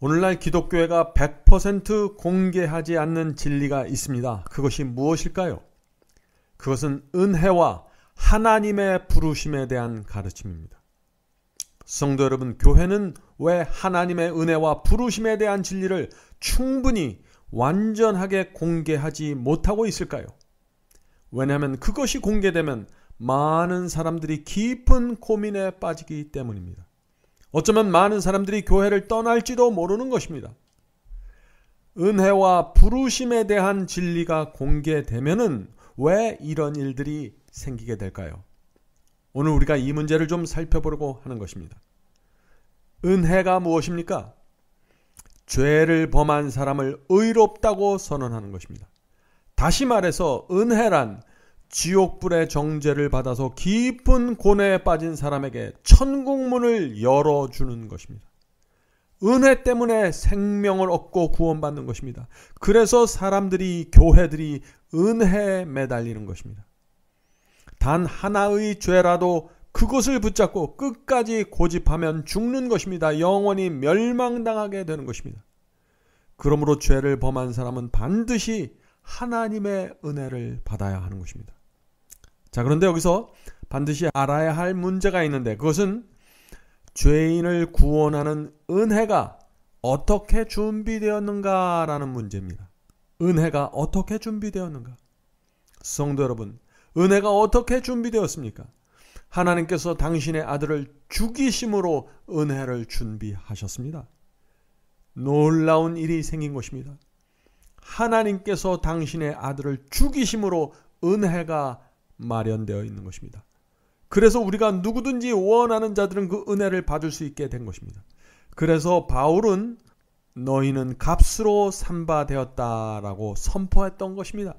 오늘날 기독교회가 100% 공개하지 않는 진리가 있습니다. 그것이 무엇일까요? 그것은 은혜와 하나님의 부르심에 대한 가르침입니다. 성도 여러분, 교회는 왜 하나님의 은혜와 부르심에 대한 진리를 충분히 완전하게 공개하지 못하고 있을까요? 왜냐하면 그것이 공개되면 많은 사람들이 깊은 고민에 빠지기 때문입니다. 어쩌면 많은 사람들이 교회를 떠날지도 모르는 것입니다. 은혜와 부르심에 대한 진리가 공개되면은 왜 이런 일들이 생기게 될까요? 오늘 우리가 이 문제를 좀 살펴보려고 하는 것입니다. 은혜가 무엇입니까? 죄를 범한 사람을 의롭다고 선언하는 것입니다. 다시 말해서 은혜란 지옥불의 정죄를 받아서 깊은 고뇌에 빠진 사람에게 천국문을 열어주는 것입니다. 은혜 때문에 생명을 얻고 구원받는 것입니다. 그래서 사람들이, 교회들이 은혜에 매달리는 것입니다. 단 하나의 죄라도 그것을 붙잡고 끝까지 고집하면 죽는 것입니다. 영원히 멸망당하게 되는 것입니다. 그러므로 죄를 범한 사람은 반드시 하나님의 은혜를 받아야 하는 것입니다. 자, 그런데 여기서 반드시 알아야 할 문제가 있는데, 그것은 죄인을 구원하는 은혜가 어떻게 준비되었는가라는 문제입니다. 은혜가 어떻게 준비되었는가? 성도 여러분, 은혜가 어떻게 준비되었습니까? 하나님께서 당신의 아들을 죽이심으로 은혜를 준비하셨습니다. 놀라운 일이 생긴 것입니다. 하나님께서 당신의 아들을 죽이심으로 은혜가 마련되어 있는 것입니다. 그래서 우리가 누구든지 원하는 자들은 그 은혜를 받을 수 있게 된 것입니다. 그래서 바울은 너희는 값으로 산바되었다라고 선포했던 것입니다.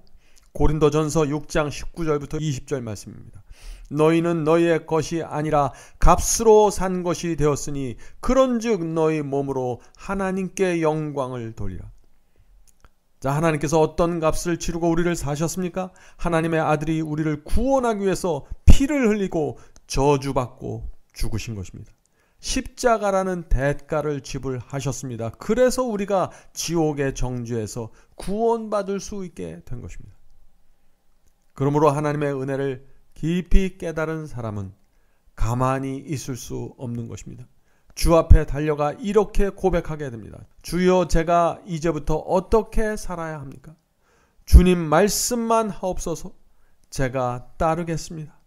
고린도전서 6장 19절부터 20절 말씀입니다. 너희는 너희의 것이 아니라 값으로 산 것이 되었으니 그런즉 너희 몸으로 하나님께 영광을 돌리라. 자, 하나님께서 어떤 값을 치르고 우리를 사셨습니까? 하나님의 아들이 우리를 구원하기 위해서 피를 흘리고 저주받고 죽으신 것입니다. 십자가라는 대가를 지불하셨습니다. 그래서 우리가 지옥의 정죄에서 구원받을 수 있게 된 것입니다. 그러므로 하나님의 은혜를 깊이 깨달은 사람은 가만히 있을 수 없는 것입니다. 주 앞에 달려가 이렇게 고백하게 됩니다. 주여, 제가 이제부터 어떻게 살아야 합니까? 주님 말씀만 하옵소서. 제가 따르겠습니다.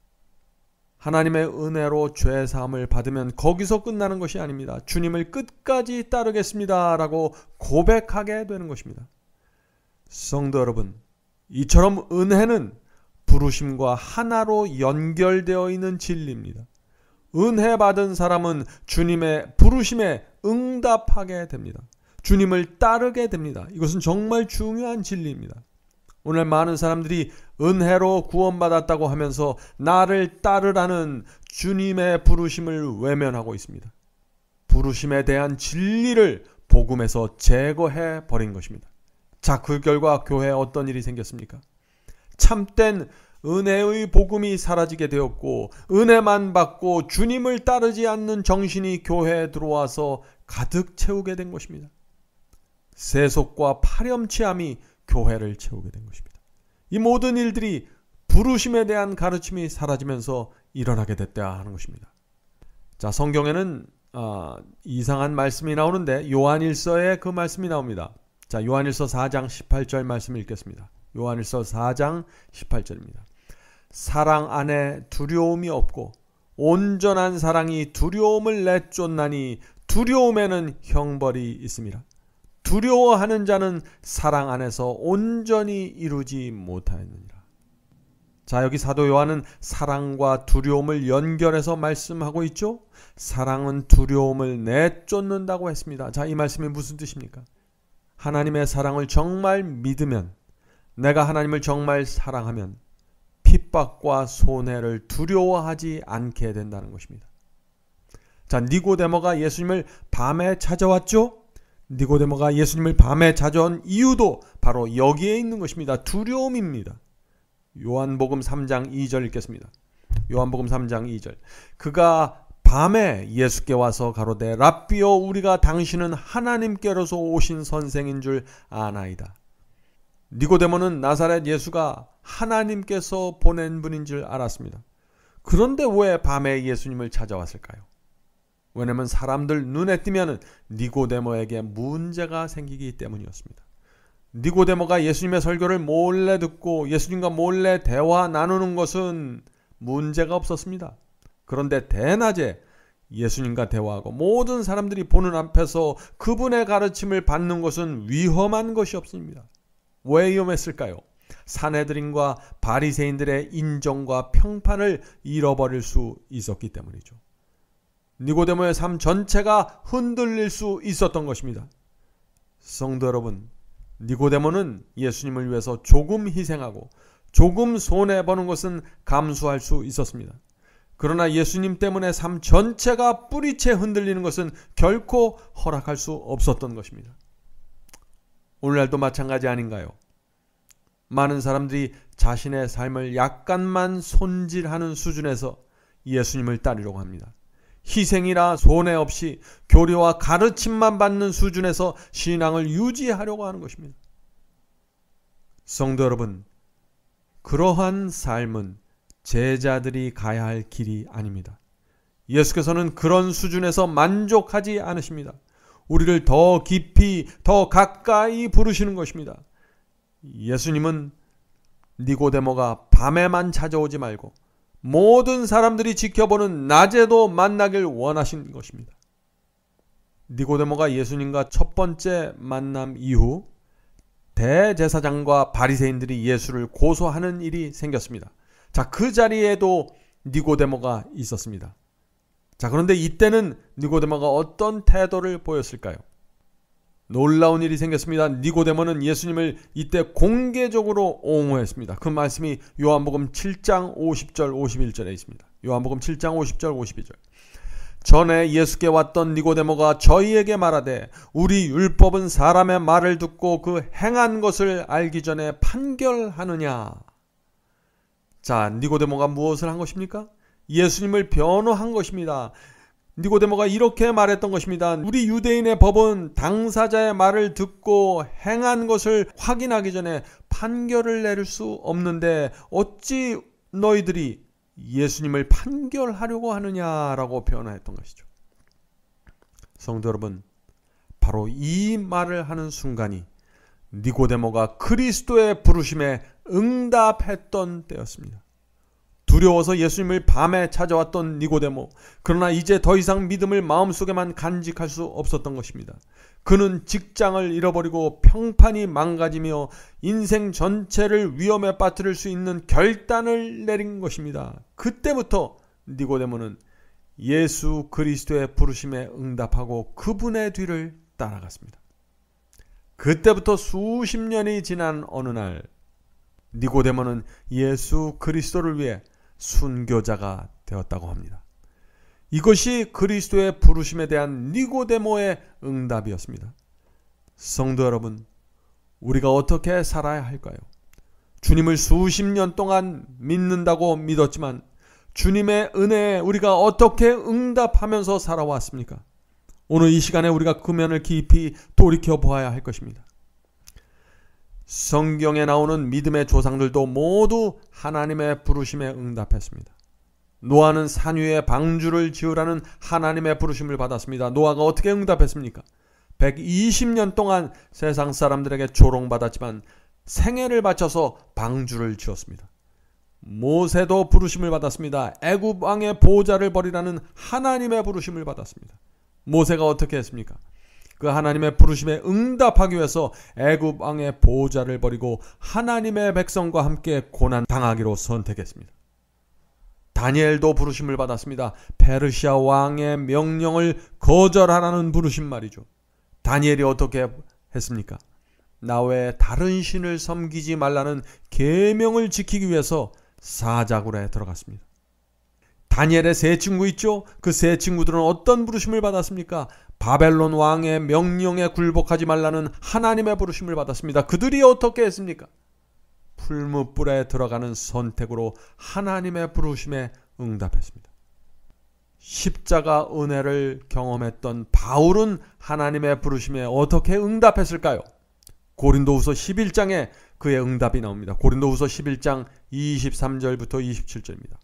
하나님의 은혜로 죄사함을 받으면 거기서 끝나는 것이 아닙니다. 주님을 끝까지 따르겠습니다 라고 고백하게 되는 것입니다. 성도 여러분, 이처럼 은혜는 부르심과 하나로 연결되어 있는 진리입니다. 은혜 받은 사람은 주님의 부르심에 응답하게 됩니다. 주님을 따르게 됩니다. 이것은 정말 중요한 진리입니다. 오늘 많은 사람들이 은혜로 구원받았다고 하면서 나를 따르라는 주님의 부르심을 외면하고 있습니다. 부르심에 대한 진리를 복음에서 제거해 버린 것입니다. 자, 그 결과 교회에 어떤 일이 생겼습니까? 참된 은혜의 복음이 사라지게 되었고, 은혜만 받고 주님을 따르지 않는 정신이 교회에 들어와서 가득 채우게 된 것입니다. 세속과 파렴치함이 교회를 채우게 된 것입니다. 이 모든 일들이 부르심에 대한 가르침이 사라지면서 일어나게 됐다 하는 것입니다. 자, 성경에는 이상한 말씀이 나오는데 요한일서에 그 말씀이 나옵니다. 자, 요한일서 4장 18절 말씀을 읽겠습니다. 요한일서 4장 18절입니다. 사랑 안에 두려움이 없고 온전한 사랑이 두려움을 내쫓나니 두려움에는 형벌이 있습니다. 두려워하는 자는 사랑 안에서 온전히 이루지 못하였느니라. 자, 여기 사도 요한은 사랑과 두려움을 연결해서 말씀하고 있죠. 사랑은 두려움을 내쫓는다고 했습니다. 자, 이 말씀이 무슨 뜻입니까? 하나님의 사랑을 정말 믿으면, 내가 하나님을 정말 사랑하면 핍박과 손해를 두려워하지 않게 된다는 것입니다. 자, 니고데모가 예수님을 밤에 찾아왔죠? 니고데모가 예수님을 밤에 찾아온 이유도 바로 여기에 있는 것입니다. 두려움입니다. 요한복음 3장 2절 읽겠습니다. 요한복음 3장 2절. 그가 밤에 예수께 와서 가로되 랍비여 우리가 당신은 하나님께로서 오신 선생인 줄 아나이다. 니고데모는 나사렛 예수가 하나님께서 보낸 분인 줄 알았습니다. 그런데 왜 밤에 예수님을 찾아왔을까요? 왜냐하면 사람들 눈에 띄면 니고데모에게 문제가 생기기 때문이었습니다. 니고데모가 예수님의 설교를 몰래 듣고 예수님과 몰래 대화 나누는 것은 문제가 없었습니다. 그런데 대낮에 예수님과 대화하고 모든 사람들이 보는 앞에서 그분의 가르침을 받는 것은 위험한 것이 없습니다. 왜 위험했을까요? 산헤드린과 바리새인들의 인정과 평판을 잃어버릴 수 있었기 때문이죠. 니고데모의 삶 전체가 흔들릴 수 있었던 것입니다. 성도 여러분, 니고데모는 예수님을 위해서 조금 희생하고 조금 손해보는 것은 감수할 수 있었습니다. 그러나 예수님 때문에 삶 전체가 뿌리채 흔들리는 것은 결코 허락할 수 없었던 것입니다. 오늘날도 마찬가지 아닌가요? 많은 사람들이 자신의 삶을 약간만 손질하는 수준에서 예수님을 따르려고 합니다. 희생이나 손해 없이 교리와 가르침만 받는 수준에서 신앙을 유지하려고 하는 것입니다. 성도 여러분, 그러한 삶은 제자들이 가야 할 길이 아닙니다. 예수께서는 그런 수준에서 만족하지 않으십니다. 우리를 더 깊이, 더 가까이 부르시는 것입니다. 예수님은 니고데모가 밤에만 찾아오지 말고 모든 사람들이 지켜보는 낮에도 만나길 원하신 것입니다. 니고데모가 예수님과 첫 번째 만남 이후 대제사장과 바리새인들이 예수를 고소하는 일이 생겼습니다. 자, 그 자리에도 니고데모가 있었습니다. 자, 그런데 이때는 니고데모가 어떤 태도를 보였을까요? 놀라운 일이 생겼습니다. 니고데모는 예수님을 이때 공개적으로 옹호했습니다. 그 말씀이 요한복음 7장 50절 51절에 있습니다. 요한복음 7장 50절 52절. 전에 예수께 왔던 니고데모가 저희에게 말하되 우리 율법은 사람의 말을 듣고 그 행한 것을 알기 전에 판결하느냐. 자, 니고데모가 무엇을 한 것입니까? 예수님을 변호한 것입니다. 니고데모가 이렇게 말했던 것입니다. 우리 유대인의 법은 당사자의 말을 듣고 행한 것을 확인하기 전에 판결을 내릴 수 없는데 어찌 너희들이 예수님을 판결하려고 하느냐라고 변호했던 것이죠. 성도 여러분, 바로 이 말을 하는 순간이 니고데모가 그리스도의 부르심에 응답했던 때였습니다. 두려워서 예수님을 밤에 찾아왔던 니고데모, 그러나 이제 더 이상 믿음을 마음속에만 간직할 수 없었던 것입니다. 그는 직장을 잃어버리고 평판이 망가지며 인생 전체를 위험에 빠뜨릴 수 있는 결단을 내린 것입니다. 그때부터 니고데모는 예수 그리스도의 부르심에 응답하고 그분의 뒤를 따라갔습니다. 그때부터 수십 년이 지난 어느 날 니고데모는 예수 그리스도를 위해 순교자가 되었다고 합니다. 이것이 그리스도의 부르심에 대한 니고데모의 응답이었습니다. 성도 여러분, 우리가 어떻게 살아야 할까요? 주님을 수십 년 동안 믿는다고 믿었지만 주님의 은혜에 우리가 어떻게 응답하면서 살아왔습니까? 오늘 이 시간에 우리가 그 면을 깊이 돌이켜보아야 할 것입니다. 성경에 나오는 믿음의 조상들도 모두 하나님의 부르심에 응답했습니다. 노아는 산 위에 방주를 지으라는 하나님의 부르심을 받았습니다. 노아가 어떻게 응답했습니까? 120년 동안 세상 사람들에게 조롱받았지만 생애를 바쳐서 방주를 지었습니다. 모세도 부르심을 받았습니다. 애굽 왕의 보호자를 버리라는 하나님의 부르심을 받았습니다. 모세가 어떻게 했습니까? 그 하나님의 부르심에 응답하기 위해서 애굽 왕의 보호자를 버리고 하나님의 백성과 함께 고난 당하기로 선택했습니다. 다니엘도 부르심을 받았습니다. 페르시아 왕의 명령을 거절하라는 부르심 말이죠. 다니엘이 어떻게 했습니까? 나 외에 다른 신을 섬기지 말라는 계명을 지키기 위해서 사자굴에 들어갔습니다. 다니엘의 세 친구 있죠? 그 세 친구들은 어떤 부르심을 받았습니까? 바벨론 왕의 명령에 굴복하지 말라는 하나님의 부르심을 받았습니다. 그들이 어떻게 했습니까? 풀무불에 들어가는 선택으로 하나님의 부르심에 응답했습니다. 십자가 은혜를 경험했던 바울은 하나님의 부르심에 어떻게 응답했을까요? 고린도후서 11장에 그의 응답이 나옵니다. 고린도후서 11장 23절부터 27절입니다.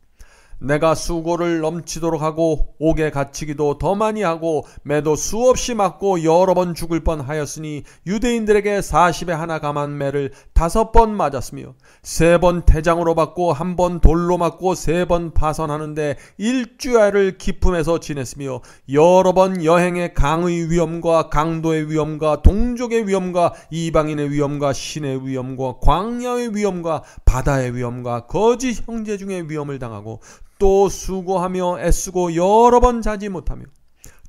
내가 수고를 넘치도록 하고 옥에 갇히기도 더 많이 하고 매도 수없이 맞고 여러 번 죽을 뻔하였으니 유대인들에게 40에 하나 감한 매를 5번 맞았으며 3번 태장으로 받고 1번 돌로 맞고 3번 파선하는데 일주일을 기품에서 지냈으며 여러 번 여행의 강의 위험과 강도의 위험과 동족의 위험과 이방인의 위험과 신의 위험과 광야의 위험과 바다의 위험과 거짓 형제 중의 위험을 당하고 또 수고하며 애쓰고 여러 번 자지 못하며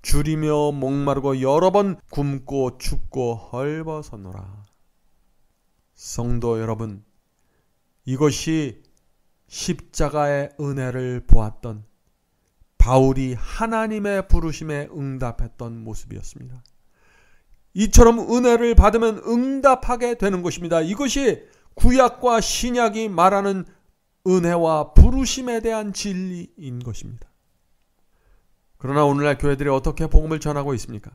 줄이며 목마르고 여러 번 굶고 춥고 헐벗었노라. 성도 여러분, 이것이 십자가의 은혜를 보았던 바울이 하나님의 부르심에 응답했던 모습이었습니다. 이처럼 은혜를 받으면 응답하게 되는 것입니다. 이것이 구약과 신약이 말하는 은혜와 부르심에 대한 진리인 것입니다. 그러나 오늘날 교회들이 어떻게 복음을 전하고 있습니까?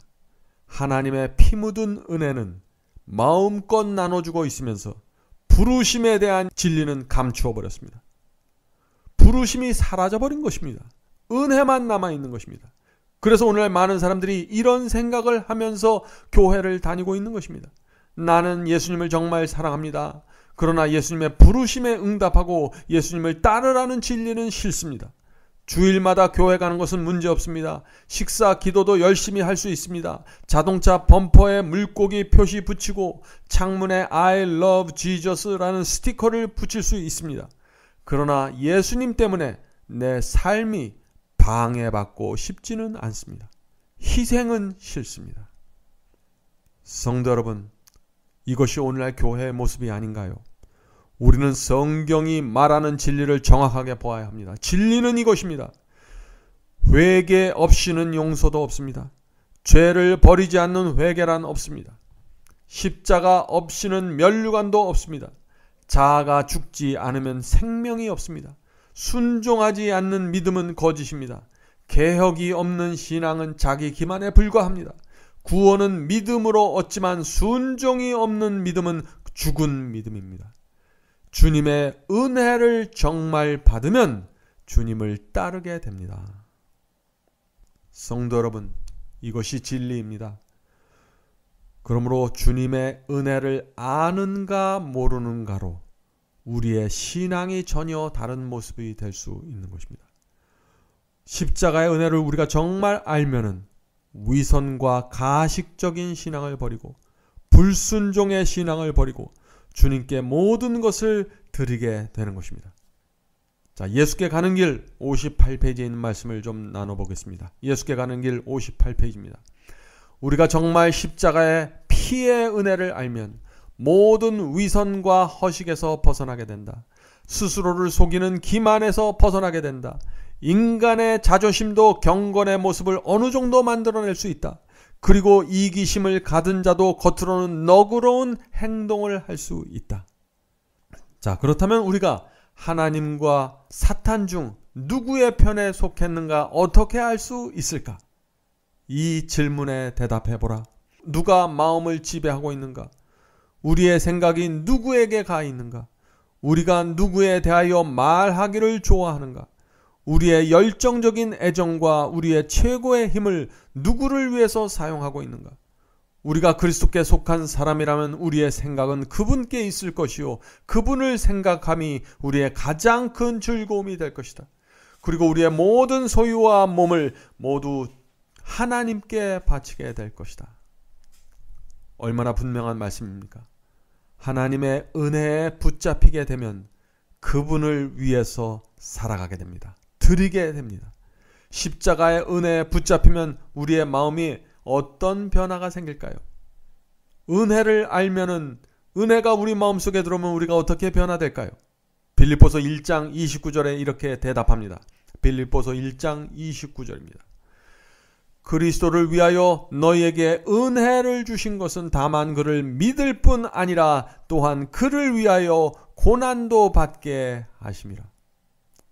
하나님의 피 묻은 은혜는 마음껏 나눠주고 있으면서 부르심에 대한 진리는 감추어 버렸습니다. 부르심이 사라져버린 것입니다. 은혜만 남아있는 것입니다. 그래서 오늘날 많은 사람들이 이런 생각을 하면서 교회를 다니고 있는 것입니다. 나는 예수님을 정말 사랑합니다. 그러나 예수님의 부르심에 응답하고 예수님을 따르라는 진리는 싫습니다. 주일마다 교회 가는 것은 문제없습니다. 식사, 기도도 열심히 할 수 있습니다. 자동차 범퍼에 물고기 표시 붙이고 창문에 I love Jesus라는 스티커를 붙일 수 있습니다. 그러나 예수님 때문에 내 삶이 방해받고 싶지는 않습니다. 희생은 싫습니다. 성도 여러분, 이것이 오늘날 교회의 모습이 아닌가요? 우리는 성경이 말하는 진리를 정확하게 보아야 합니다. 진리는 이것입니다. 회개 없이는 용서도 없습니다. 죄를 버리지 않는 회개란 없습니다. 십자가 없이는 면류관도 없습니다. 자아가 죽지 않으면 생명이 없습니다. 순종하지 않는 믿음은 거짓입니다. 개혁이 없는 신앙은 자기 기만에 불과합니다. 구원은 믿음으로 얻지만 순종이 없는 믿음은 죽은 믿음입니다. 주님의 은혜를 정말 받으면 주님을 따르게 됩니다. 성도 여러분, 이것이 진리입니다. 그러므로 주님의 은혜를 아는가 모르는가로 우리의 신앙이 전혀 다른 모습이 될 수 있는 것입니다. 십자가의 은혜를 우리가 정말 알면은 위선과 가식적인 신앙을 버리고 불순종의 신앙을 버리고 주님께 모든 것을 드리게 되는 것입니다. 자, 예수께 가는 길 58페이지에 있는 말씀을 좀 나눠보겠습니다. 예수께 가는 길 58페이지입니다. 우리가 정말 십자가의 피의 은혜를 알면 모든 위선과 허식에서 벗어나게 된다. 스스로를 속이는 기만에서 벗어나게 된다. 인간의 자존심도 경건의 모습을 어느 정도 만들어낼 수 있다. 그리고 이기심을 가진 자도 겉으로는 너그러운 행동을 할 수 있다. 자, 그렇다면 우리가 하나님과 사탄 중 누구의 편에 속했는가 어떻게 알 수 있을까? 이 질문에 대답해보라. 누가 마음을 지배하고 있는가? 우리의 생각이 누구에게 가 있는가? 우리가 누구에 대하여 말하기를 좋아하는가? 우리의 열정적인 애정과 우리의 최고의 힘을 누구를 위해서 사용하고 있는가? 우리가 그리스도께 속한 사람이라면 우리의 생각은 그분께 있을 것이요, 그분을 생각함이 우리의 가장 큰 즐거움이 될 것이다. 그리고 우리의 모든 소유와 몸을 모두 하나님께 바치게 될 것이다. 얼마나 분명한 말씀입니까? 하나님의 은혜에 붙잡히게 되면 그분을 위해서 살아가게 됩니다. 드리게 됩니다. 십자가의 은혜에 붙잡히면 우리의 마음이 어떤 변화가 생길까요? 은혜를 알면은, 은혜가 우리 마음속에 들어오면 우리가 어떻게 변화될까요? 빌립보서 1장 29절에 이렇게 대답합니다. 빌립보서 1장 29절입니다. 그리스도를 위하여 너희에게 은혜를 주신 것은 다만 그를 믿을 뿐 아니라 또한 그를 위하여 고난도 받게 하심이라.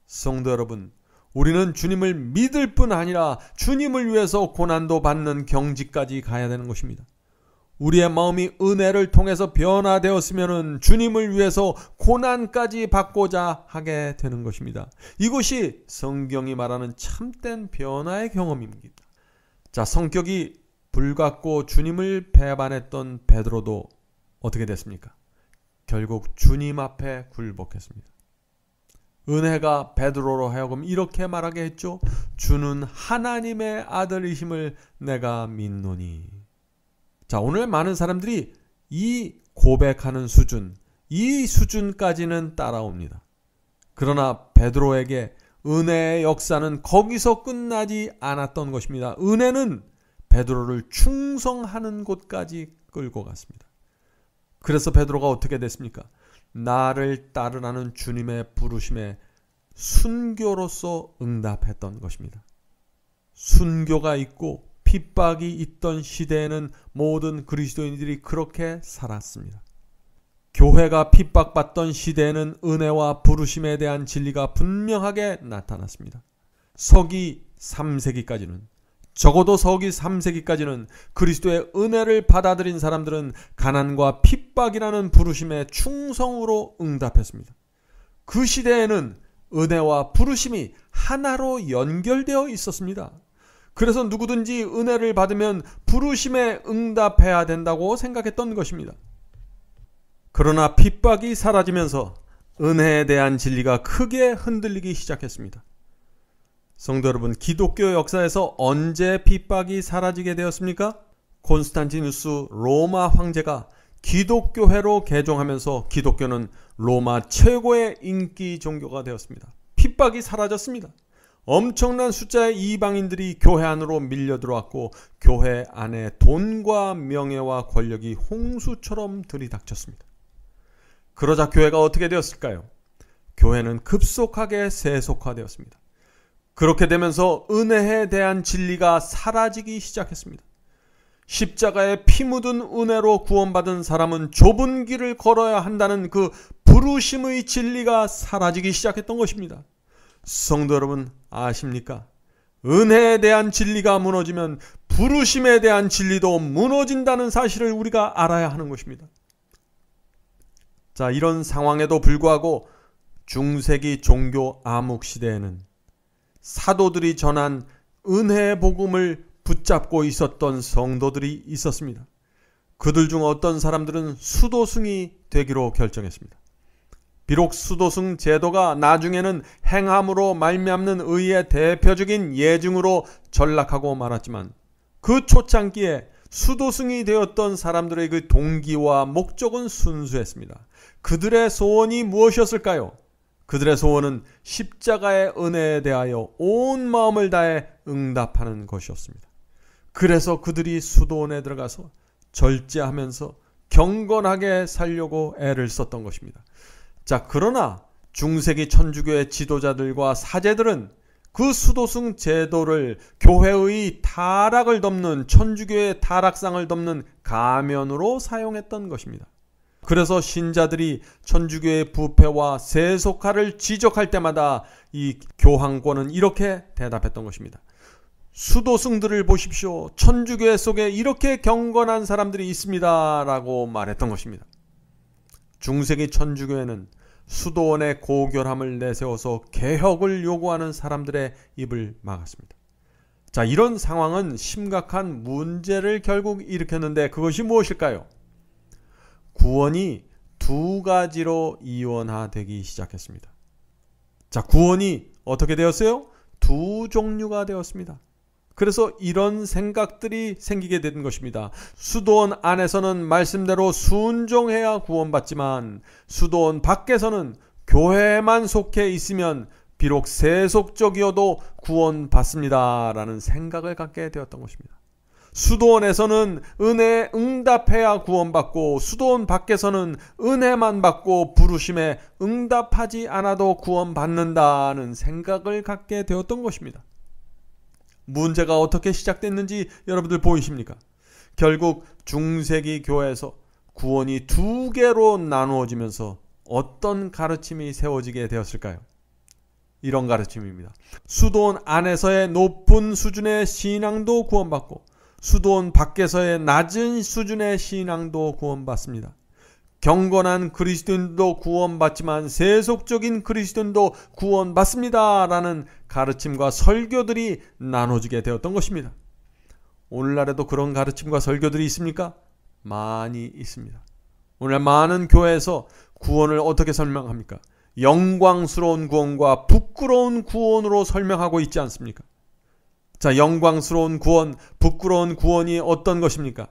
성도 여러분, 우리는 주님을 믿을 뿐 아니라 주님을 위해서 고난도 받는 경지까지 가야 되는 것입니다. 우리의 마음이 은혜를 통해서 변화되었으면 주님을 위해서 고난까지 받고자 하게 되는 것입니다. 이것이 성경이 말하는 참된 변화의 경험입니다. 자, 성격이 불같고 주님을 배반했던 베드로도 어떻게 됐습니까? 결국 주님 앞에 굴복했습니다. 은혜가 베드로로 하여금 이렇게 말하게 했죠. 주는 하나님의 아들이심을 내가 믿노니. 자, 오늘 많은 사람들이 이 고백하는 수준, 이 수준까지는 따라옵니다. 그러나 베드로에게 은혜의 역사는 거기서 끝나지 않았던 것입니다. 은혜는 베드로를 충성하는 곳까지 끌고 갔습니다. 그래서 베드로가 어떻게 됐습니까? 나를 따르라는 주님의 부르심에 순교로서 응답했던 것입니다. 순교가 있고 핍박이 있던 시대에는 모든 그리스도인들이 그렇게 살았습니다. 교회가 핍박받던 시대에는 은혜와 부르심에 대한 진리가 분명하게 나타났습니다. 서기 3세기까지는, 적어도 서기 3세기까지는 그리스도의 은혜를 받아들인 사람들은 가난과 핍박이라는 부르심에 충성으로 응답했습니다. 그 시대에는 은혜와 부르심이 하나로 연결되어 있었습니다. 그래서 누구든지 은혜를 받으면 부르심에 응답해야 된다고 생각했던 것입니다. 그러나 핍박이 사라지면서 은혜에 대한 진리가 크게 흔들리기 시작했습니다. 성도 여러분, 기독교 역사에서 언제 핍박이 사라지게 되었습니까? 콘스탄티누스 로마 황제가 기독교회로 개종하면서 기독교는 로마 최고의 인기 종교가 되었습니다. 핍박이 사라졌습니다. 엄청난 숫자의 이방인들이 교회 안으로 밀려 들어왔고 교회 안에 돈과 명예와 권력이 홍수처럼 들이닥쳤습니다. 그러자 교회가 어떻게 되었을까요? 교회는 급속하게 세속화되었습니다. 그렇게 되면서 은혜에 대한 진리가 사라지기 시작했습니다. 십자가에 피 묻은 은혜로 구원받은 사람은 좁은 길을 걸어야 한다는 그 부르심의 진리가 사라지기 시작했던 것입니다. 성도 여러분, 아십니까? 은혜에 대한 진리가 무너지면 부르심에 대한 진리도 무너진다는 사실을 우리가 알아야 하는 것입니다. 자, 이런 상황에도 불구하고 중세기 종교 암흑 시대에는 사도들이 전한 은혜의 복음을 붙잡고 있었던 성도들이 있었습니다. 그들 중 어떤 사람들은 수도승이 되기로 결정했습니다. 비록 수도승 제도가 나중에는 행함으로 말미암는 의의 대표적인 예증으로 전락하고 말았지만 그 초창기에 수도승이 되었던 사람들의 그 동기와 목적은 순수했습니다. 그들의 소원이 무엇이었을까요? 그들의 소원은 십자가의 은혜에 대하여 온 마음을 다해 응답하는 것이었습니다. 그래서 그들이 수도원에 들어가서 절제하면서 경건하게 살려고 애를 썼던 것입니다. 자, 그러나 중세기 천주교의 지도자들과 사제들은 그 수도승 제도를 교회의 타락을 덮는, 천주교의 타락상을 덮는 가면으로 사용했던 것입니다. 그래서 신자들이 천주교의 부패와 세속화를 지적할 때마다 이 교황권은 이렇게 대답했던 것입니다. 수도승들을 보십시오. 천주교회 속에 이렇게 경건한 사람들이 있습니다. 라고 말했던 것입니다. 중세기 천주교회는 수도원의 고결함을 내세워서 개혁을 요구하는 사람들의 입을 막았습니다. 자, 이런 상황은 심각한 문제를 결국 일으켰는데 그것이 무엇일까요? 구원이 두 가지로 이원화되기 시작했습니다. 자, 구원이 어떻게 되었어요? 두 종류가 되었습니다. 그래서 이런 생각들이 생기게 된 것입니다. 수도원 안에서는 말씀대로 순종해야 구원받지만 수도원 밖에서는 교회에만 속해 있으면 비록 세속적이어도 구원받습니다. 라는 생각을 갖게 되었던 것입니다. 수도원에서는 은혜에 응답해야 구원받고 수도원 밖에서는 은혜만 받고 부르심에 응답하지 않아도 구원받는다는 생각을 갖게 되었던 것입니다. 문제가 어떻게 시작됐는지 여러분들 보이십니까? 결국 중세기 교회에서 구원이 두 개로 나누어지면서 어떤 가르침이 세워지게 되었을까요? 이런 가르침입니다. 수도원 안에서의 높은 수준의 신앙도 구원받고 수도원 밖에서의 낮은 수준의 신앙도 구원받습니다. 경건한 그리스도인도 구원받지만 세속적인 그리스도인도 구원받습니다 라는 가르침과 설교들이 나눠지게 되었던 것입니다. 오늘날에도 그런 가르침과 설교들이 있습니까? 많이 있습니다. 오늘 많은 교회에서 구원을 어떻게 설명합니까? 영광스러운 구원과 부끄러운 구원으로 설명하고 있지 않습니까? 자, 영광스러운 구원, 부끄러운 구원이 어떤 것입니까?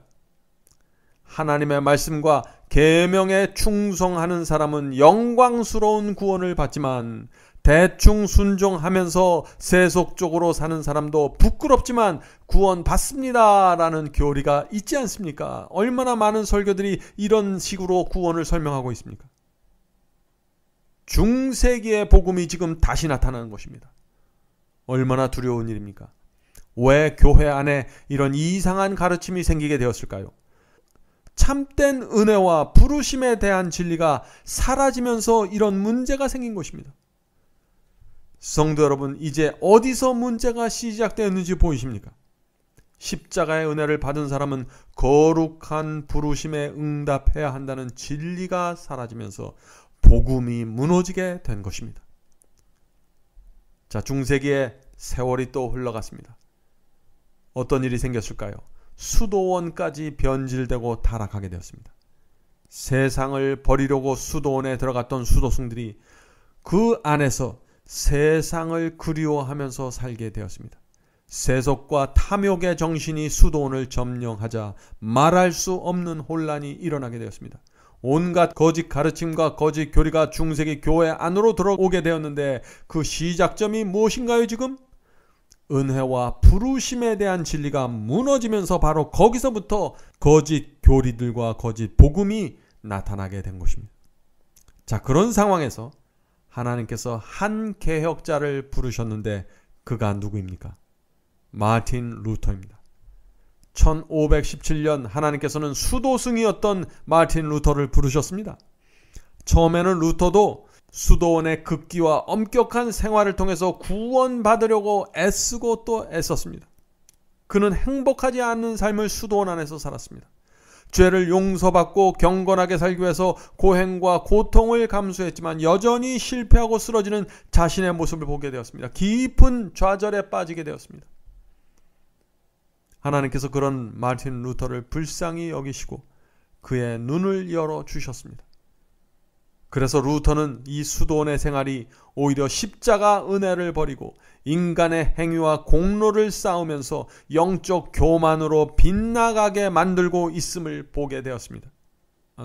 하나님의 말씀과 계명에 충성하는 사람은 영광스러운 구원을 받지만 대충 순종하면서 세속적으로 사는 사람도 부끄럽지만 구원받습니다 라는 교리가 있지 않습니까? 얼마나 많은 설교들이 이런 식으로 구원을 설명하고 있습니까? 중세기의 복음이 지금 다시 나타나는 것입니다. 얼마나 두려운 일입니까? 왜 교회 안에 이런 이상한 가르침이 생기게 되었을까요? 참된 은혜와 부르심에 대한 진리가 사라지면서 이런 문제가 생긴 것입니다. 성도 여러분, 이제 어디서 문제가 시작되었는지 보이십니까? 십자가의 은혜를 받은 사람은 거룩한 부르심에 응답해야 한다는 진리가 사라지면서 복음이 무너지게 된 것입니다. 자, 중세기에 세월이 또 흘러갔습니다. 어떤 일이 생겼을까요? 수도원까지 변질되고 타락하게 되었습니다. 세상을 버리려고 수도원에 들어갔던 수도승들이 그 안에서 세상을 그리워하면서 살게 되었습니다. 세속과 탐욕의 정신이 수도원을 점령하자 말할 수 없는 혼란이 일어나게 되었습니다. 온갖 거짓 가르침과 거짓 교리가 중세기 교회 안으로 들어오게 되었는데 그 시작점이 무엇인가요 지금? 은혜와 부르심에 대한 진리가 무너지면서 바로 거기서부터 거짓 교리들과 거짓 복음이 나타나게 된 것입니다. 자, 그런 상황에서 하나님께서 한 개혁자를 부르셨는데 그가 누구입니까? 마틴 루터입니다. 1517년 하나님께서는 수도승이었던 마틴 루터를 부르셨습니다. 처음에는 루터도 수도원의 극기와 엄격한 생활을 통해서 구원받으려고 애쓰고 또 애썼습니다. 그는 행복하지 않은 삶을 수도원 안에서 살았습니다. 죄를 용서받고 경건하게 살기 위해서 고행과 고통을 감수했지만 여전히 실패하고 쓰러지는 자신의 모습을 보게 되었습니다. 깊은 좌절에 빠지게 되었습니다. 하나님께서 그런 마틴 루터를 불쌍히 여기시고 그의 눈을 열어주셨습니다. 그래서 루터는 이 수도원의 생활이 오히려 십자가 은혜를 버리고 인간의 행위와 공로를 쌓으면서 영적 교만으로 빗나가게 만들고 있음을 보게 되었습니다.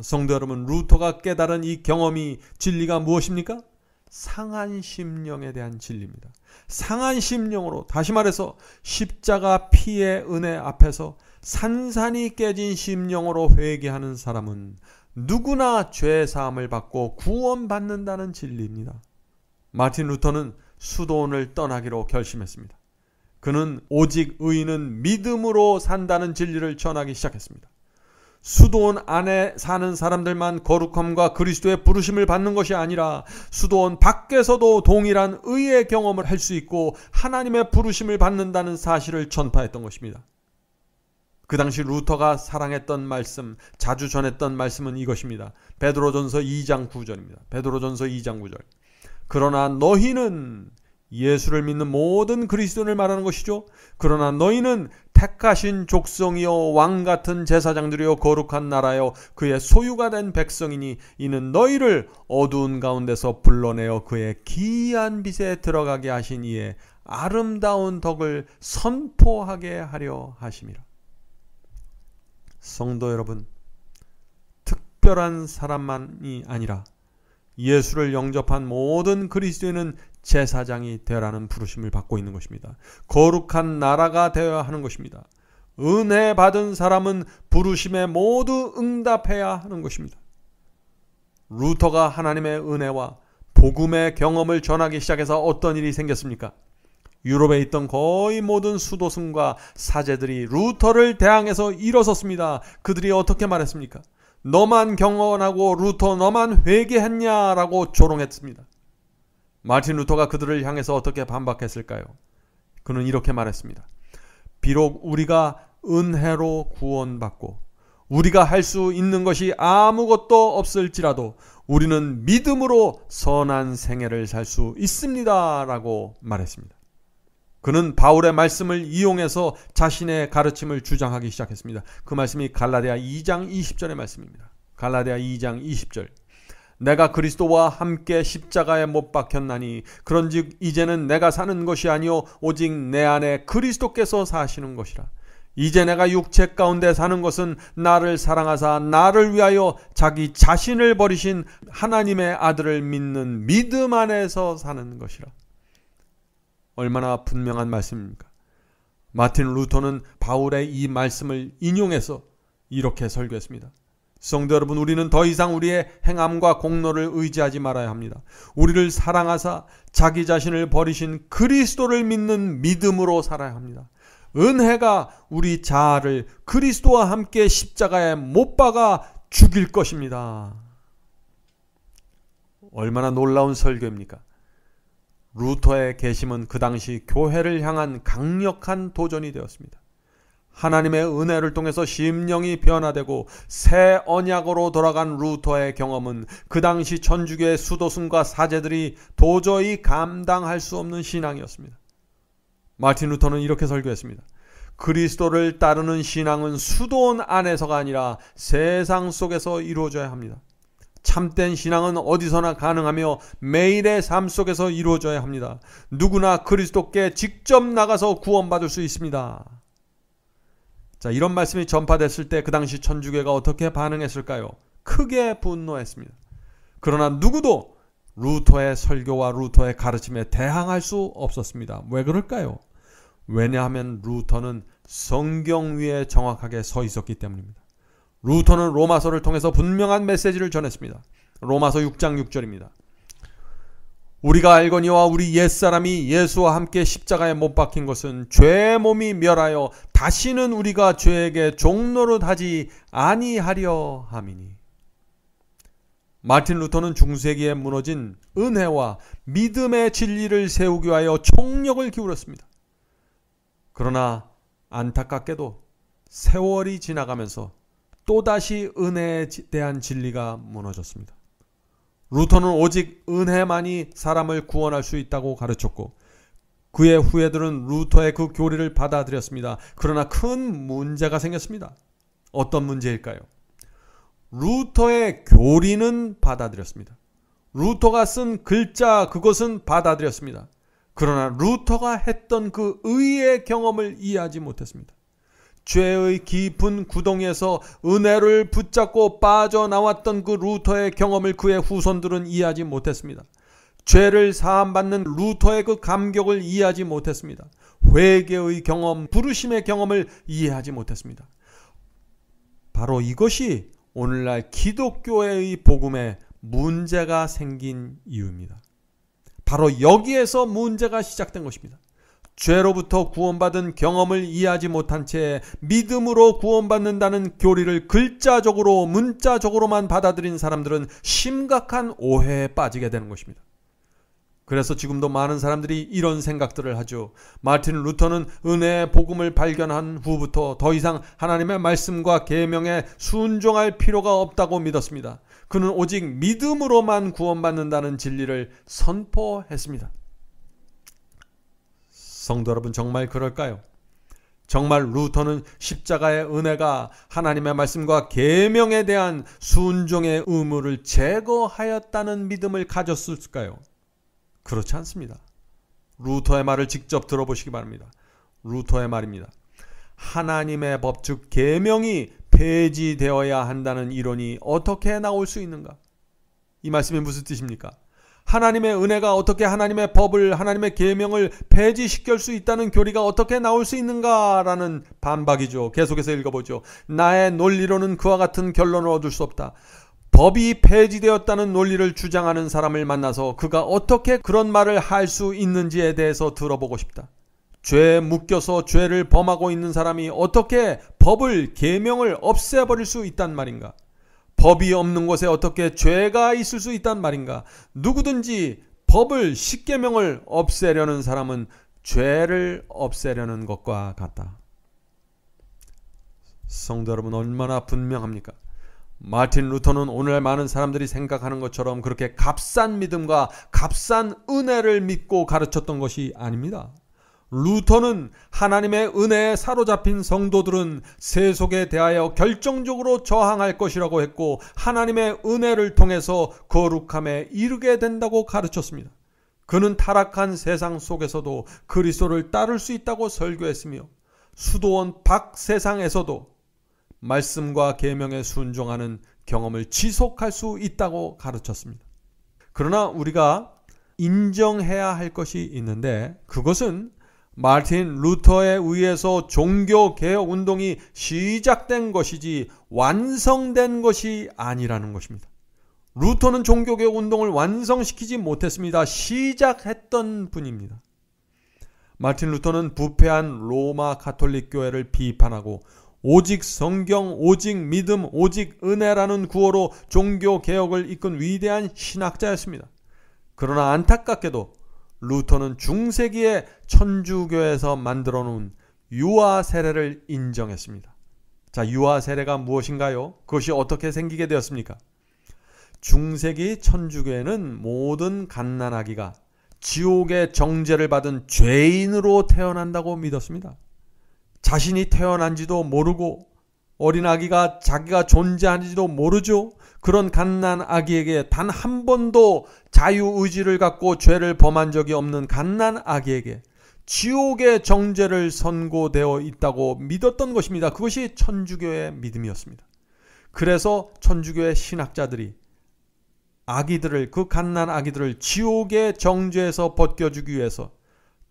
성도 여러분, 루터가 깨달은 이 경험이 진리가 무엇입니까? 상한 심령에 대한 진리입니다. 상한 심령으로, 다시 말해서 십자가 피의 은혜 앞에서 산산이 깨진 심령으로 회개하는 사람은 누구나 죄 사함을 받고 구원받는다는 진리입니다. 마틴 루터는 수도원을 떠나기로 결심했습니다. 그는 오직 의인은 믿음으로 산다는 진리를 전하기 시작했습니다. 수도원 안에 사는 사람들만 거룩함과 그리스도의 부르심을 받는 것이 아니라 수도원 밖에서도 동일한 의의 경험을 할 수 있고 하나님의 부르심을 받는다는 사실을 전파했던 것입니다. 그 당시 루터가 사랑했던 말씀, 자주 전했던 말씀은 이것입니다. 베드로전서 2장 9절입니다. 베드로전서 2장 9절. 그러나 너희는, 예수를 믿는 모든 그리스도인을 말하는 것이죠. 그러나 너희는 택하신 족속이요 왕같은 제사장들이요 거룩한 나라요 그의 소유가 된 백성이니 이는 너희를 어두운 가운데서 불러내어 그의 기이한 빛에 들어가게 하신 이의 아름다운 덕을 선포하게 하려 하심이라. 성도 여러분, 특별한 사람만이 아니라 예수를 영접한 모든 그리스도인은 제사장이 되라는 부르심을 받고 있는 것입니다. 거룩한 나라가 되어야 하는 것입니다. 은혜 받은 사람은 부르심에 모두 응답해야 하는 것입니다. 루터가 하나님의 은혜와 복음의 경험을 전하기 시작해서 어떤 일이 생겼습니까? 유럽에 있던 거의 모든 수도승과 사제들이 루터를 대항해서 일어섰습니다. 그들이 어떻게 말했습니까? 너만 경건하고 루터 너만 회개했냐라고 조롱했습니다. 마틴 루터가 그들을 향해서 어떻게 반박했을까요? 그는 이렇게 말했습니다. 비록 우리가 은혜로 구원받고 우리가 할 수 있는 것이 아무것도 없을지라도 우리는 믿음으로 선한 생애를 살 수 있습니다 라고 말했습니다. 그는 바울의 말씀을 이용해서 자신의 가르침을 주장하기 시작했습니다. 그 말씀이 갈라디아 2장 20절의 말씀입니다. 갈라디아 2장 20절. 내가 그리스도와 함께 십자가에 못 박혔나니 그런즉 이제는 내가 사는 것이 아니요 오직 내 안에 그리스도께서 사시는 것이라. 이제 내가 육체 가운데 사는 것은 나를 사랑하사 나를 위하여 자기 자신을 버리신 하나님의 아들을 믿는 믿음 안에서 사는 것이라. 얼마나 분명한 말씀입니까? 마틴 루터는 바울의 이 말씀을 인용해서 이렇게 설교했습니다. 성도 여러분, 우리는 더 이상 우리의 행함과 공로를 의지하지 말아야 합니다. 우리를 사랑하사 자기 자신을 버리신 그리스도를 믿는 믿음으로 살아야 합니다. 은혜가 우리 자아를 그리스도와 함께 십자가에 못 박아 죽일 것입니다. 얼마나 놀라운 설교입니까? 루터의 계심은 그 당시 교회를 향한 강력한 도전이 되었습니다. 하나님의 은혜를 통해서 심령이 변화되고 새 언약으로 돌아간 루터의 경험은 그 당시 천주교의 수도승과 사제들이 도저히 감당할 수 없는 신앙이었습니다. 마틴 루터는 이렇게 설교했습니다. 그리스도를 따르는 신앙은 수도원 안에서가 아니라 세상 속에서 이루어져야 합니다. 참된 신앙은 어디서나 가능하며 매일의 삶 속에서 이루어져야 합니다. 누구나 그리스도께 직접 나가서 구원받을 수 있습니다. 자, 이런 말씀이 전파됐을 때 그 당시 천주교가 어떻게 반응했을까요? 크게 분노했습니다. 그러나 누구도 루터의 설교와 루터의 가르침에 대항할 수 없었습니다. 왜 그럴까요? 왜냐하면 루터는 성경 위에 정확하게 서 있었기 때문입니다. 루터는 로마서를 통해서 분명한 메시지를 전했습니다. 로마서 6장 6절입니다. 우리가 알거니와 우리 옛사람이 예수와 함께 십자가에 못 박힌 것은 죄의 몸이 멸하여 다시는 우리가 죄에게 종노릇하지 아니하려 함이니. 마틴 루터는 중세기에 무너진 은혜와 믿음의 진리를 세우기 위하여 총력을 기울였습니다. 그러나 안타깝게도 세월이 지나가면서 또다시 은혜에 대한 진리가 무너졌습니다. 루터는 오직 은혜만이 사람을 구원할 수 있다고 가르쳤고 그의 후예들은 루터의 그 교리를 받아들였습니다. 그러나 큰 문제가 생겼습니다. 어떤 문제일까요? 루터의 교리는 받아들였습니다. 루터가 쓴 글자 그것은 받아들였습니다. 그러나 루터가 했던 그 의의 경험을 이해하지 못했습니다. 죄의 깊은 구덩이에서 은혜를 붙잡고 빠져나왔던 그 루터의 경험을 그의 후손들은 이해하지 못했습니다. 죄를 사함받는 루터의 그 감격을 이해하지 못했습니다. 회개의 경험, 부르심의 경험을 이해하지 못했습니다. 바로 이것이 오늘날 기독교의 복음에 문제가 생긴 이유입니다. 바로 여기에서 문제가 시작된 것입니다. 죄로부터 구원받은 경험을 이해하지 못한 채 믿음으로 구원받는다는 교리를 글자적으로 문자적으로만 받아들인 사람들은 심각한 오해에 빠지게 되는 것입니다. 그래서 지금도 많은 사람들이 이런 생각들을 하죠. 마틴 루터는 은혜의 복음을 발견한 후부터 더 이상 하나님의 말씀과 계명에 순종할 필요가 없다고 믿었습니다. 그는 오직 믿음으로만 구원받는다는 진리를 선포했습니다. 성도 여러분, 정말 그럴까요? 정말 루터는 십자가의 은혜가 하나님의 말씀과 계명에 대한 순종의 의무를 제거하였다는 믿음을 가졌을까요? 그렇지 않습니다. 루터의 말을 직접 들어보시기 바랍니다. 루터의 말입니다. 하나님의 법, 즉 계명이 폐지되어야 한다는 이론이 어떻게 나올 수 있는가? 이 말씀이 무슨 뜻입니까? 하나님의 은혜가 어떻게 하나님의 법을, 하나님의 계명을 폐지시킬 수 있다는 교리가 어떻게 나올 수 있는가라는 반박이죠. 계속해서 읽어보죠. 나의 논리로는 그와 같은 결론을 얻을 수 없다. 법이 폐지되었다는 논리를 주장하는 사람을 만나서 그가 어떻게 그런 말을 할 수 있는지에 대해서 들어보고 싶다. 죄에 묶여서 죄를 범하고 있는 사람이 어떻게 법을, 계명을 없애버릴 수 있단 말인가? 법이 없는 곳에 어떻게 죄가 있을 수 있단 말인가? 누구든지 법을 십계명을 없애려는 사람은 죄를 없애려는 것과 같다. 성도 여러분, 얼마나 분명합니까? 마틴 루터는 오늘 많은 사람들이 생각하는 것처럼 그렇게 값싼 믿음과 값싼 은혜를 믿고 가르쳤던 것이 아닙니다. 루터는 하나님의 은혜에 사로잡힌 성도들은 세속에 대하여 결정적으로 저항할 것이라고 했고, 하나님의 은혜를 통해서 거룩함에 이르게 된다고 가르쳤습니다. 그는 타락한 세상 속에서도 그리스도를 따를 수 있다고 설교했으며, 수도원 밖 세상에서도 말씀과 계명에 순종하는 경험을 지속할 수 있다고 가르쳤습니다. 그러나 우리가 인정해야 할 것이 있는데, 그것은 마틴 루터에 의해서 종교개혁 운동이 시작된 것이지 완성된 것이 아니라는 것입니다. 루터는 종교개혁 운동을 완성시키지 못했습니다. 시작했던 분입니다. 마틴 루터는 부패한 로마 가톨릭 교회를 비판하고 오직 성경, 오직 믿음, 오직 은혜라는 구호로 종교개혁을 이끈 위대한 신학자였습니다. 그러나 안타깝게도 루터는 중세기에 천주교에서 만들어 놓은 유아 세례를 인정했습니다. 자, 유아 세례가 무엇인가요? 그것이 어떻게 생기게 되었습니까? 중세기 천주교에는 모든 갓난아기가 지옥의 정죄를 받은 죄인으로 태어난다고 믿었습니다. 자신이 태어난지도 모르고 어린아기가 자기가 존재하는지도 모르죠. 그런 갓난아기에게 단 한 번도 자유의지를 갖고 죄를 범한 적이 없는 갓난아기에게 지옥의 정죄를 선고되어 있다고 믿었던 것입니다. 그것이 천주교의 믿음이었습니다. 그래서 천주교의 신학자들이 아기들을, 그 갓난아기들을 지옥의 정죄에서 벗겨주기 위해서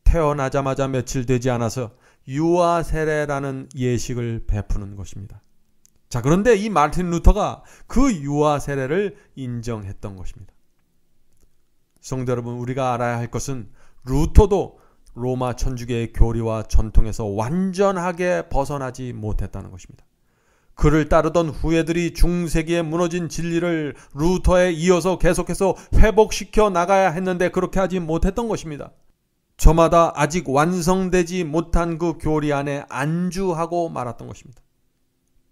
태어나자마자 며칠 되지 않아서 유아 세례라는 예식을 베푸는 것입니다. 자, 그런데 이 마틴 루터가 그 유아 세례를 인정했던 것입니다. 성도 여러분, 우리가 알아야 할 것은 루터도 로마 천주교의 교리와 전통에서 완전하게 벗어나지 못했다는 것입니다. 그를 따르던 후예들이 중세기에 무너진 진리를 루터에 이어서 계속해서 회복시켜 나가야 했는데 그렇게 하지 못했던 것입니다. 저마다 아직 완성되지 못한 그 교리 안에 안주하고 말았던 것입니다.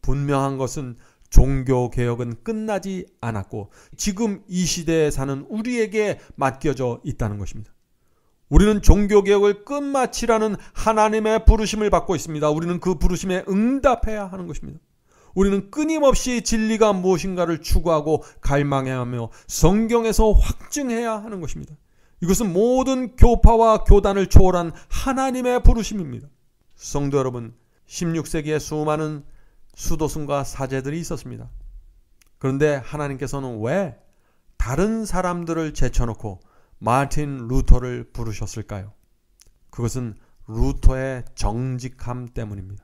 분명한 것은 종교개혁은 끝나지 않았고 지금 이 시대에 사는 우리에게 맡겨져 있다는 것입니다. 우리는 종교개혁을 끝마치라는 하나님의 부르심을 받고 있습니다. 우리는 그 부르심에 응답해야 하는 것입니다. 우리는 끊임없이 진리가 무엇인가를 추구하고 갈망해야 하며 성경에서 확증해야 하는 것입니다. 이것은 모든 교파와 교단을 초월한 하나님의 부르심입니다. 성도 여러분, 16세기에 수많은 수도승과 사제들이 있었습니다. 그런데 하나님께서는 왜 다른 사람들을 제쳐놓고 마틴 루터를 부르셨을까요? 그것은 루터의 정직함 때문입니다.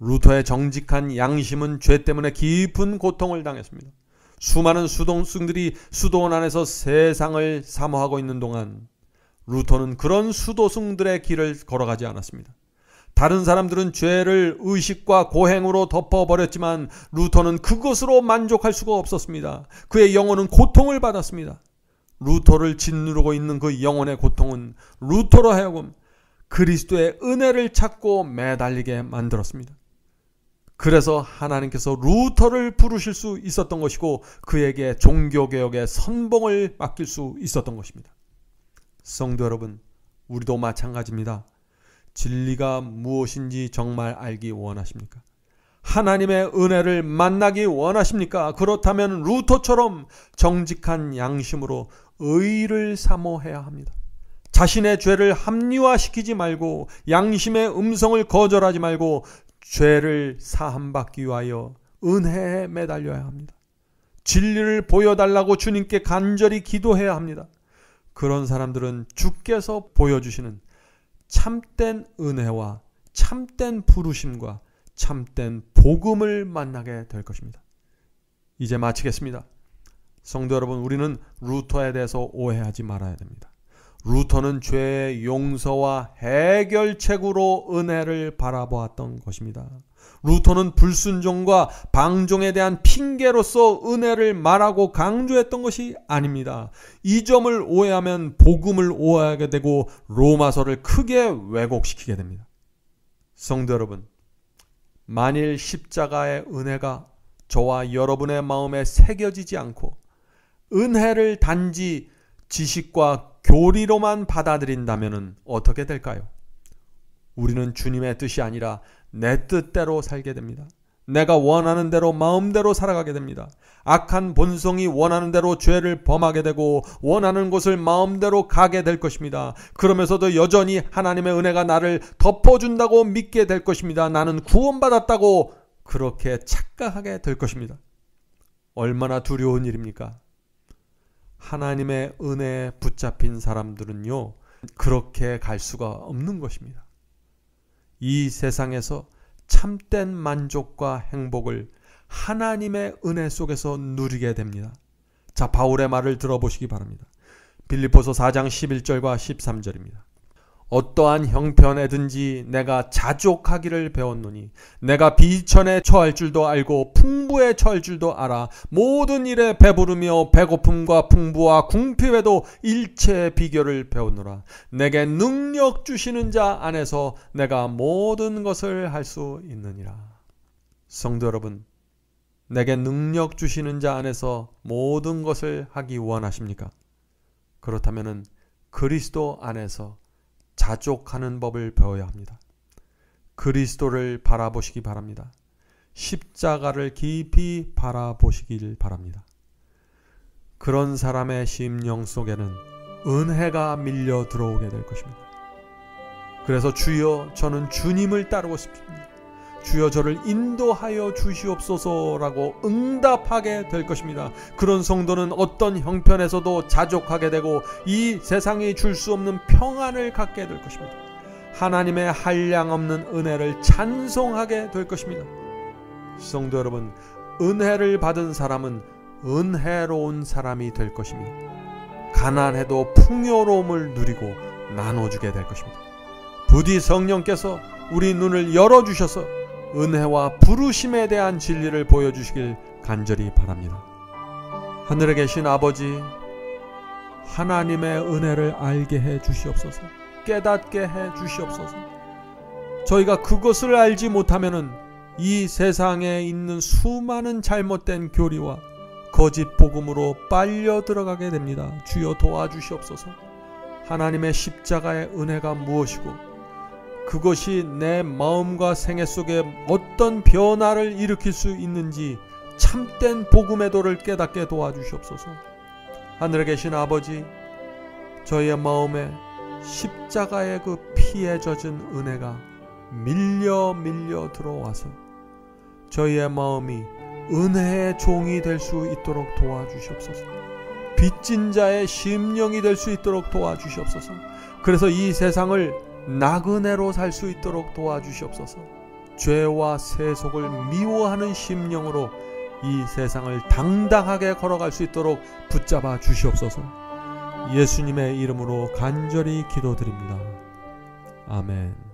루터의 정직한 양심은 죄 때문에 깊은 고통을 당했습니다. 수많은 수도승들이 수도원 안에서 세상을 사모하고 있는 동안 루터는 그런 수도승들의 길을 걸어가지 않았습니다. 다른 사람들은 죄를 의식과 고행으로 덮어버렸지만 루터는 그것으로 만족할 수가 없었습니다. 그의 영혼은 고통을 받았습니다. 루터를 짓누르고 있는 그 영혼의 고통은 루터로 하여금 그리스도의 은혜를 찾고 매달리게 만들었습니다. 그래서 하나님께서 루터를 부르실 수 있었던 것이고 그에게 종교개혁의 선봉을 맡길 수 있었던 것입니다. 성도 여러분, 우리도 마찬가지입니다. 진리가 무엇인지 정말 알기 원하십니까? 하나님의 은혜를 만나기 원하십니까? 그렇다면 루터처럼 정직한 양심으로 의를 사모해야 합니다. 자신의 죄를 합리화시키지 말고 양심의 음성을 거절하지 말고 죄를 사함받기 위하여 은혜에 매달려야 합니다. 진리를 보여달라고 주님께 간절히 기도해야 합니다. 그런 사람들은 주께서 보여주시는 참된 은혜와 참된 부르심과 참된 복음을 만나게 될 것입니다. 이제 마치겠습니다. 성도 여러분, 우리는 루터에 대해서 오해하지 말아야 됩니다. 루터는 죄의 용서와 해결책으로 은혜를 바라보았던 것입니다. 루터는 불순종과 방종에 대한 핑계로서 은혜를 말하고 강조했던 것이 아닙니다. 이 점을 오해하면 복음을 오해하게 되고 로마서를 크게 왜곡시키게 됩니다. 성도 여러분, 만일 십자가의 은혜가 저와 여러분의 마음에 새겨지지 않고 은혜를 단지 지식과 교리로만 받아들인다면 어떻게 될까요? 우리는 주님의 뜻이 아니라 내 뜻대로 살게 됩니다. 내가 원하는 대로 마음대로 살아가게 됩니다. 악한 본성이 원하는 대로 죄를 범하게 되고 원하는 곳을 마음대로 가게 될 것입니다. 그러면서도 여전히 하나님의 은혜가 나를 덮어준다고 믿게 될 것입니다. 나는 구원받았다고 그렇게 착각하게 될 것입니다. 얼마나 두려운 일입니까? 하나님의 은혜에 붙잡힌 사람들은요, 그렇게 갈 수가 없는 것입니다. 이 세상에서 참된 만족과 행복을 하나님의 은혜 속에서 누리게 됩니다. 자, 바울의 말을 들어보시기 바랍니다. 빌립보서 4장 11절과 13절입니다. 어떠한 형편에든지 내가 자족하기를 배웠노니 내가 비천에 처할 줄도 알고 풍부에 처할 줄도 알아. 모든 일에 배부르며 배고픔과 풍부와 궁핍에도 일체의 비결을 배우노라. 내게 능력 주시는 자 안에서 내가 모든 것을 할 수 있느니라. 성도 여러분, 내게 능력 주시는 자 안에서 모든 것을 하기 원하십니까? 그렇다면 그리스도 안에서 자족하는 법을 배워야 합니다. 그리스도를 바라보시기 바랍니다. 십자가를 깊이 바라보시길 바랍니다. 그런 사람의 심령 속에는 은혜가 밀려 들어오게 될 것입니다. 그래서 주여, 저는 주님을 따르고 싶습니다. 주여, 저를 인도하여 주시옵소서라고 응답하게 될 것입니다. 그런 성도는 어떤 형편에서도 자족하게 되고 이 세상이 줄 수 없는 평안을 갖게 될 것입니다. 하나님의 한량없는 은혜를 찬송하게 될 것입니다. 성도 여러분, 은혜를 받은 사람은 은혜로운 사람이 될 것입니다. 가난해도 풍요로움을 누리고 나눠주게 될 것입니다. 부디 성령께서 우리 눈을 열어주셔서 은혜와 부르심에 대한 진리를 보여주시길 간절히 바랍니다. 하늘에 계신 아버지, 하나님의 은혜를 알게 해 주시옵소서. 깨닫게 해 주시옵소서. 저희가 그것을 알지 못하면은 이 세상에 있는 수많은 잘못된 교리와 거짓 복음으로 빨려 들어가게 됩니다. 주여, 도와주시옵소서. 하나님의 십자가의 은혜가 무엇이고 그것이 내 마음과 생애 속에 어떤 변화를 일으킬 수 있는지 참된 복음의 도를 깨닫게 도와주시옵소서. 하늘에 계신 아버지, 저희의 마음에 십자가의 그 피에 젖은 은혜가 밀려 들어와서 저희의 마음이 은혜의 종이 될 수 있도록 도와주시옵소서. 빚진 자의 심령이 될 수 있도록 도와주시옵소서. 그래서 이 세상을 나그네로 살 수 있도록 도와주시옵소서. 죄와 세속을 미워하는 심령으로 이 세상을 당당하게 걸어갈 수 있도록 붙잡아 주시옵소서. 예수님의 이름으로 간절히 기도드립니다. 아멘.